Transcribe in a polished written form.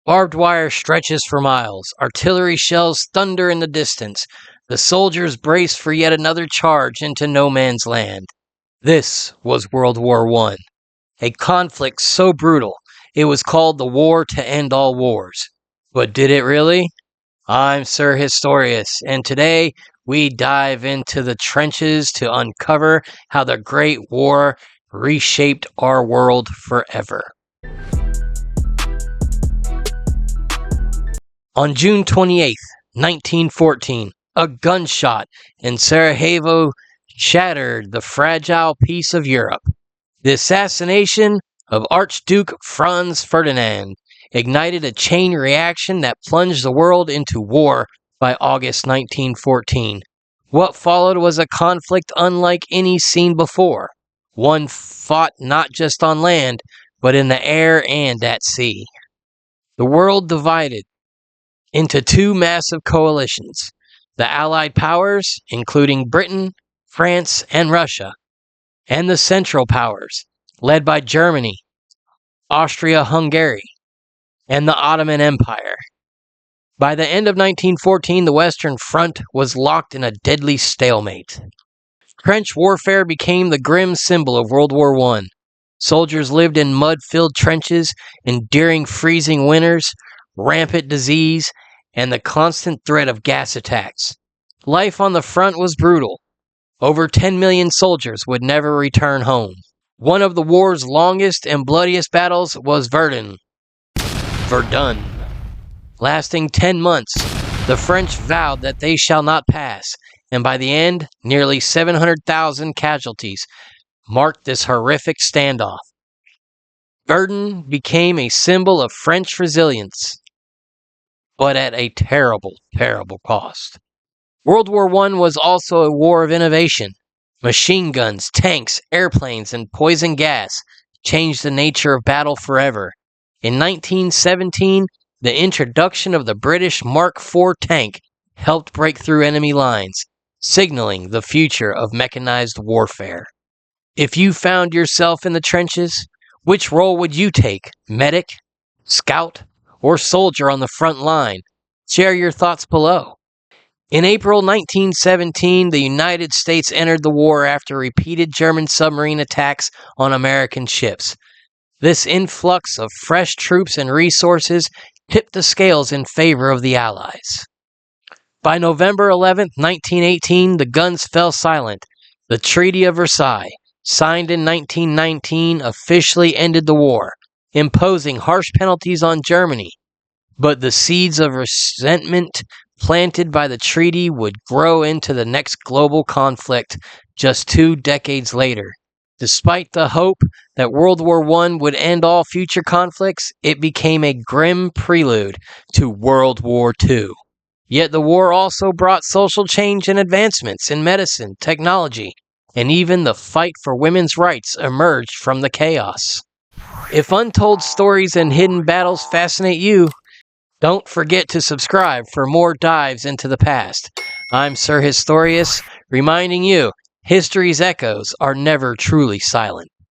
Barbed wire stretches for miles. Artillery shells thunder in the distance. The soldiers brace for yet another charge into no man's land. This was World War I, a conflict so brutal it was called the war to end all wars. But did it really? I'm Sir Historious, and today we dive into the trenches to uncover how the Great War reshaped our world forever. On June 28, 1914, a gunshot in Sarajevo shattered the fragile peace of Europe. The assassination of Archduke Franz Ferdinand ignited a chain reaction that plunged the world into war by August 1914. What followed was a conflict unlike any seen before, one fought not just on land, but in the air and at sea. The world divided into two massive coalitions, the Allied powers, including Britain, France, and Russia, and the Central Powers, led by Germany, Austria-Hungary, and the Ottoman Empire. By the end of 1914, the Western Front was locked in a deadly stalemate. Trench warfare became the grim symbol of World War I. Soldiers lived in mud-filled trenches, enduring freezing winters, rampant disease, and the constant threat of gas attacks. Life on the front was brutal. Over 10 million soldiers would never return home. One of the war's longest and bloodiest battles was Verdun. Lasting 10 months, the French vowed that they shall not pass, and by the end, nearly 700,000 casualties marked this horrific standoff. Verdun became a symbol of French resilience, but at a terrible, terrible cost. World War I was also a war of innovation. Machine guns, tanks, airplanes, and poison gas changed the nature of battle forever. In 1917, the introduction of the British Mark IV tank helped break through enemy lines, signaling the future of mechanized warfare. If you found yourself in the trenches, which role would you take? Medic, scout, or soldier on the front line? Share your thoughts below. In April 1917, the United States entered the war after repeated German submarine attacks on American ships. This influx of fresh troops and resources tipped the scales in favor of the Allies. By November 11, 1918, the guns fell silent. The Treaty of Versailles, signed in 1919, officially ended the war, imposing harsh penalties on Germany. But the seeds of resentment planted by the treaty would grow into the next global conflict just 2 decades later. Despite the hope that World War I would end all future conflicts, it became a grim prelude to World War II. Yet the war also brought social change and advancements in medicine, technology, and even the fight for women's rights emerged from the chaos. If untold stories and hidden battles fascinate you, don't forget to subscribe for more dives into the past. I'm Sir Historious, reminding you, history's echoes are never truly silent.